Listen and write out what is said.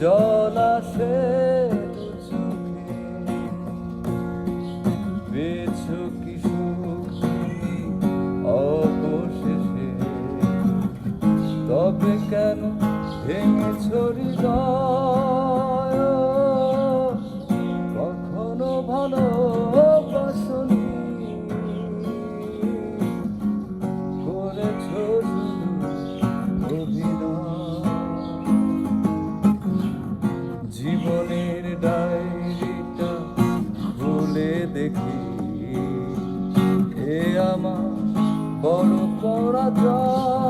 জল আসে দু চোখে, পেয়েছো কি সুখ তুমি অবশেষে, তবে কেন ভেঙেছো হৃদয়? কখনো ভালোবাসনি, করেছো শুধু অভিনয়। জীবনের ডায়েরিটা খুলে দেখি, এ আমার বড় পরাজয়।